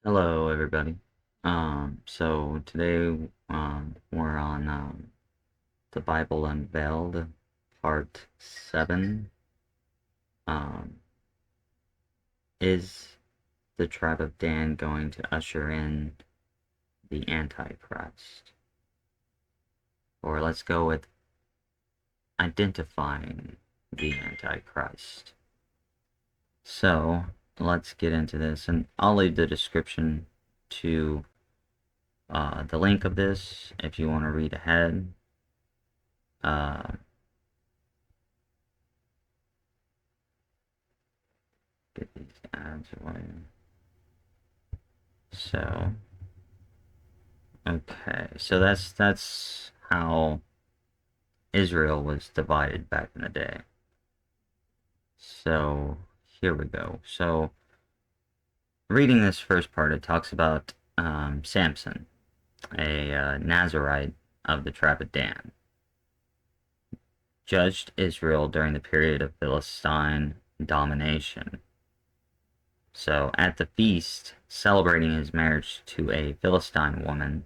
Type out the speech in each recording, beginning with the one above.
Hello, everybody. So today, we're on the Bible Unveiled, Part 7. Um, is the tribe of Dan going to usher in the Antichrist? Or let's go with identifying the Antichrist. So let's get into this, and I'll leave the description to the link of this if you want to read ahead. Uh, get these ads away. So, okay, so that's how Israel was divided back in the day. So here we go. So reading this first part, it talks about Samson, a Nazarite of the tribe of Dan, judged Israel during the period of Philistine domination. So at the feast, celebrating his marriage to a Philistine woman,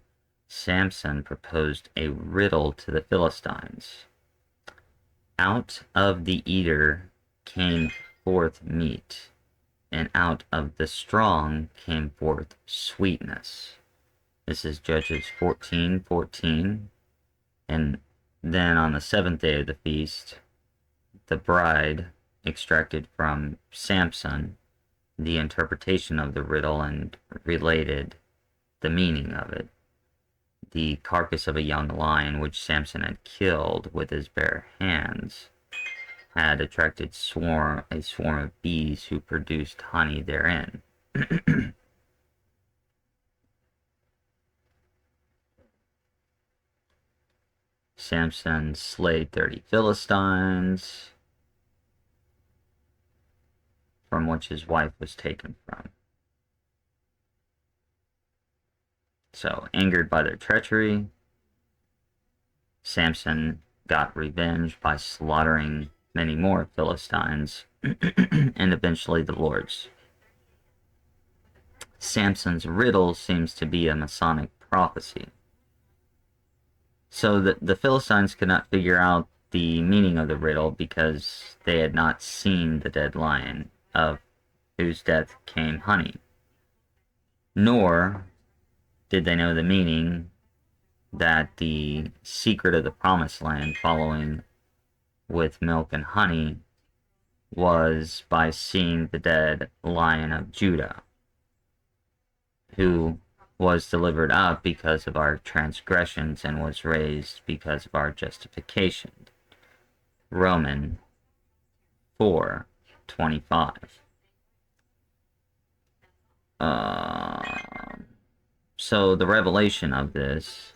Samson proposed a riddle to the Philistines. Out of the eater came forth meat, and out of the strong came forth sweetness. This is Judges 14:14. And then on the seventh day of the feast, the bride extracted from Samson the interpretation of the riddle and related the meaning of it. The carcass of a young lion, which Samson had killed with his bare hands, had attracted a swarm of bees who produced honey therein. Samson slayed 30 Philistines, from which his wife was taken from. So, angered by their treachery, Samson got revenge by slaughtering many more Philistines and eventually the lords. Samson's riddle seems to be a Masonic prophecy. So the Philistines could not figure out the meaning of the riddle because they had not seen the dead lion, of whose death came honey. Nor did they know the meaning that the secret of the promised land following with milk and honey was by seeing the dead lion of Judah, who was delivered up because of our transgressions and was raised because of our justification. Romans 4:25. So the revelation of this,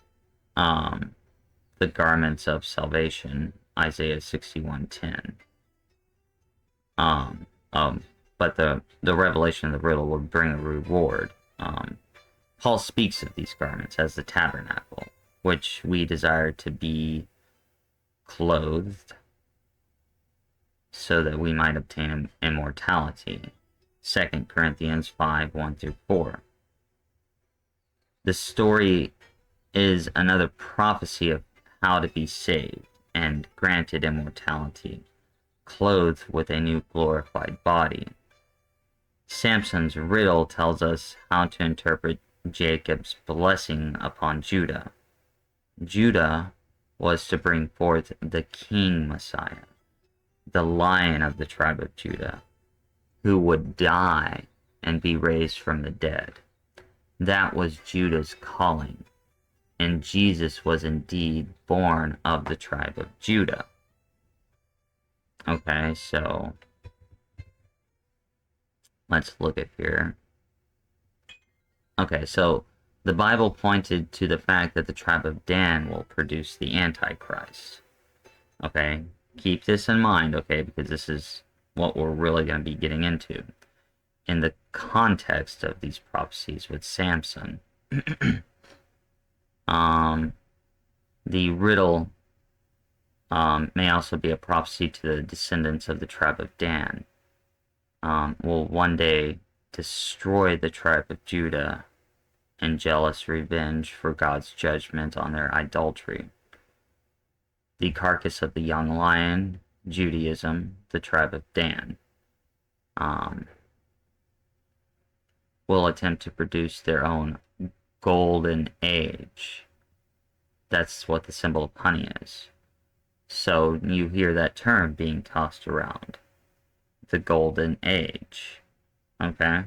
the garments of salvation, Isaiah 61:10. Um, but the revelation of the riddle would bring a reward. Paul speaks of these garments as the tabernacle, which we desire to be clothed so that we might obtain immortality. 2 Corinthians 5:1-4. The story is another prophecy of how to be saved and granted immortality, clothed with a new glorified body. Samson's riddle tells us how to interpret Jacob's blessing upon Judah. Judah was to bring forth the King Messiah, the Lion of the tribe of Judah, who would die and be raised from the dead. That was Judah's calling, and Jesus was indeed born of the tribe of Judah. Okay, so let's look at here. Okay, so the Bible pointed to the fact that the tribe of Dan will produce the Antichrist. Okay, keep this in mind, okay, because this is what we're really going to be getting into. In the context of these prophecies with Samson, the riddle may also be a prophecy to the descendants of the tribe of Dan. Will one day destroy the tribe of Judah in jealous revenge for God's judgment on their idolatry. The carcass of the young lion, Judaism, the tribe of Dan, will attempt to produce their own golden age. That's what the symbol of honey is. So you hear that term being tossed around. The golden age. Okay?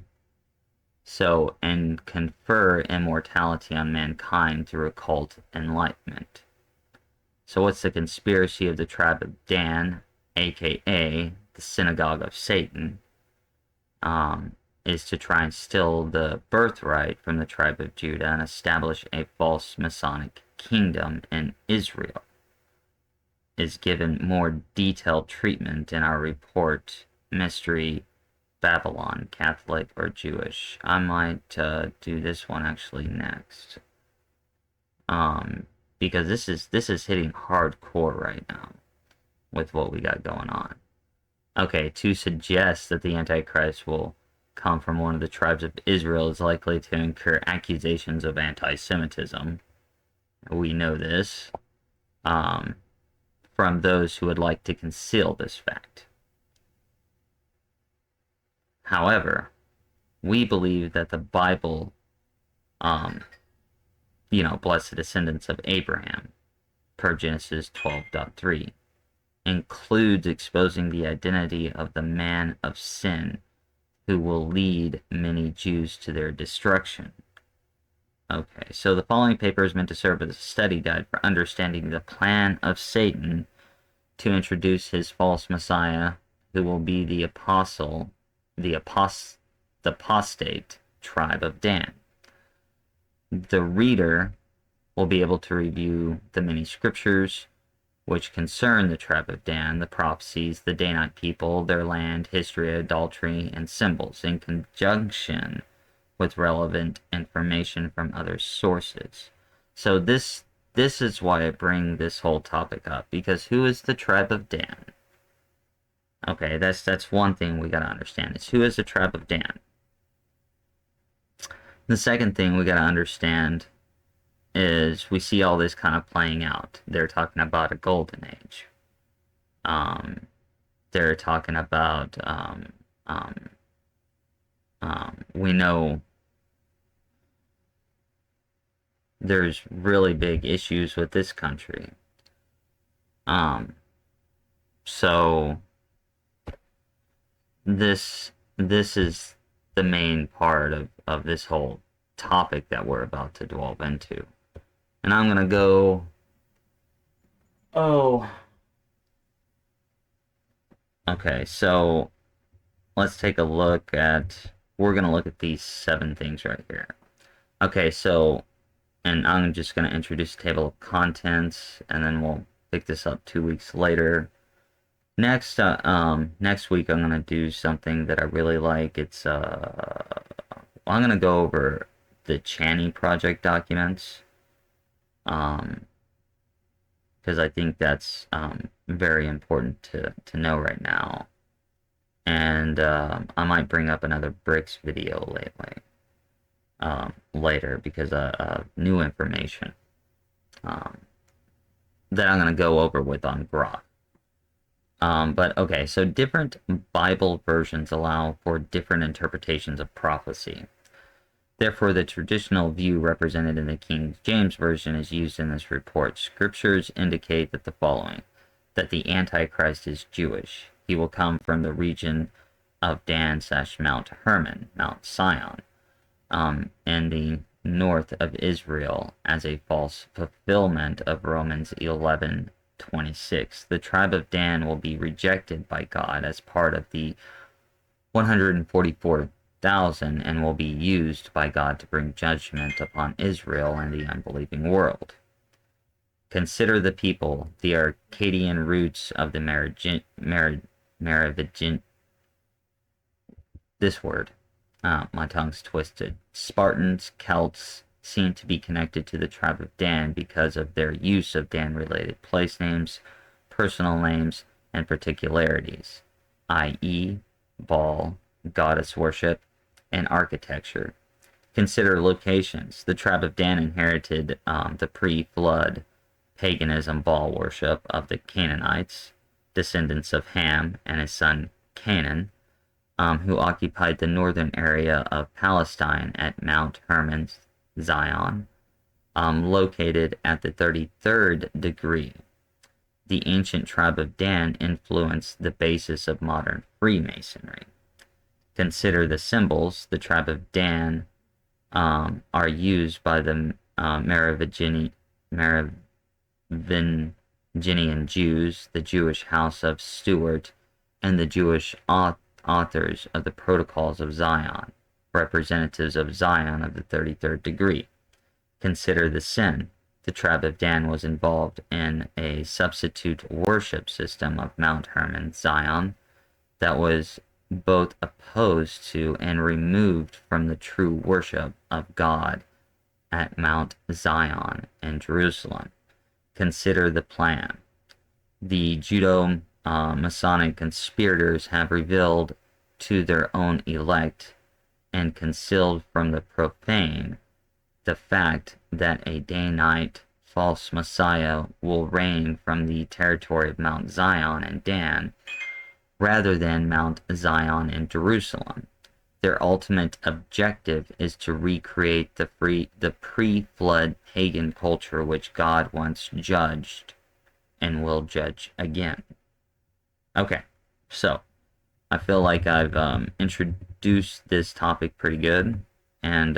So, and confer immortality on mankind through occult enlightenment. So what's the conspiracy of the tribe of Dan, aka the synagogue of Satan, is to try and steal the birthright from the tribe of Judah and establish a false Masonic kingdom in Israel. Is given more detailed treatment in our report, Mystery Babylon, Catholic or Jewish. I might do this one actually next. Because this is hitting hardcore right now with what we got going on. Okay, to suggest that the Antichrist will come from one of the tribes of Israel is likely to incur accusations of anti-Semitism. We know this. From those who would like to conceal this fact. However, we believe that the Bible, blessed descendants of Abraham, per Genesis 12:3, includes exposing the identity of the man of sin who will lead many Jews to their destruction. Okay, so the following paper is meant to serve as a study guide for understanding the plan of Satan to introduce his false Messiah, who will be the apostate tribe of Dan. The reader will be able to review the many scriptures which concern the tribe of Dan, the prophecies, the Danite people, their land, history, adultery, and symbols, in conjunction with relevant information from other sources. So this is why I bring this whole topic up, because who is the tribe of Dan? Okay, that's one thing we gotta understand, is who is the tribe of Dan? The second thing we gotta understand is we see all this kind of playing out. They're talking about a golden age. They're talking about we know there's really big issues with this country. So this is the main part of this whole topic that we're about to delve into. And I'm gonna go, okay, so let's take a look at, we're gonna look at these 7 things right here. Okay, so, and I'm just gonna introduce a table of contents, and then we'll pick this up 2 weeks later. Next week I'm gonna do something that I really like. It's I'm gonna go over the Channy Project documents, because I think that's very important to know right now. And I might bring up another bricks video later, because new information that I'm gonna go over with on Grok. But okay, so different Bible versions allow for different interpretations of prophecy. Therefore, the traditional view represented in the King James Version is used in this report. Scriptures indicate that the following: that the Antichrist is Jewish. He will come from the region of Dan/Mount Hermon, Mount Sion, in the north of Israel, as a false fulfillment of Romans 11:26. The tribe of Dan will be rejected by God as part of the 144,000 and will be used by God to bring judgment upon Israel and the unbelieving world. Consider the people, the Arcadian roots of the Merovingian, this word, my tongue's twisted. Spartans, Celts seem to be connected to the tribe of Dan because of their use of Dan-related place names, personal names, and particularities, i.e., Baal, goddess worship, and architecture. Consider locations. The tribe of Dan inherited the pre-flood paganism Baal worship of the Canaanites, descendants of Ham and his son Canaan, who occupied the northern area of Palestine at Mount Hermon, Zion, located at the 33rd degree. The ancient tribe of Dan influenced the basis of modern Freemasonry. Consider the symbols. The tribe of Dan are used by the Merovingian Jews, the Jewish house of Stuart, and the Jewish authors of the Protocols of Zion, representatives of Zion of the 33rd degree. Consider the sin. The tribe of Dan was involved in a substitute worship system of Mount Hermon, Zion, that was both opposed to and removed from the true worship of God at Mount Zion in Jerusalem. Consider the plan. The Judeo-Masonic conspirators have revealed to their own elect and concealed from the profane the fact that a day-night false Messiah will reign from the territory of Mount Zion and Dan, rather than Mount Zion and Jerusalem. Their ultimate objective is to recreate the pre-flood pagan culture which God once judged and will judge again. Okay, so I feel like I've introduced this topic pretty good, and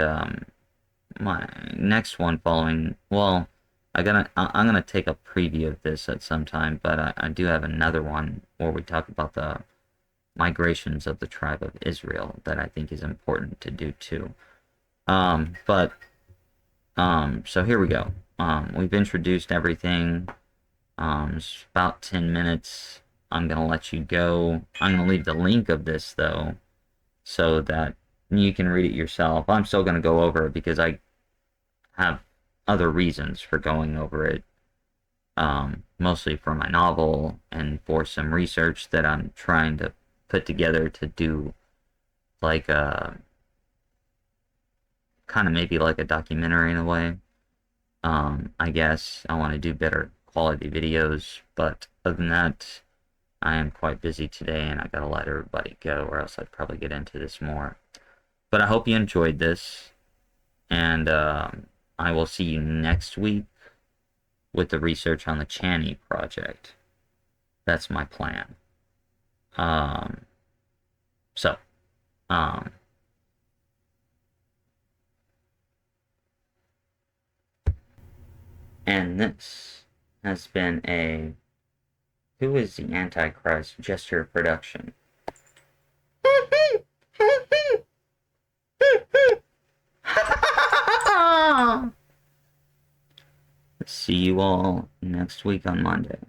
my next one following, well, I'm gonna take a preview of this at some time, but I do have another one where we talk about the migrations of the tribe of Israel that I think is important to do too. So here we go. We've introduced everything. It's about 10 minutes. I'm gonna let you go. I'm gonna leave the link of this though, so that you can read it yourself. I'm still gonna go over it because I have other reasons for going over it, mostly for my novel and for some research that I'm trying to put together to do like a kind of maybe like a documentary in a way. I guess I want to do better quality videos, but other than that, I am quite busy today and I gotta let everybody go or else I'd probably get into this more. But I hope you enjoyed this, and I will see you next week with the research on the Channy project. That's my plan. So, and this has been a Who is the Antichrist gesture production. See you all next week on Monday.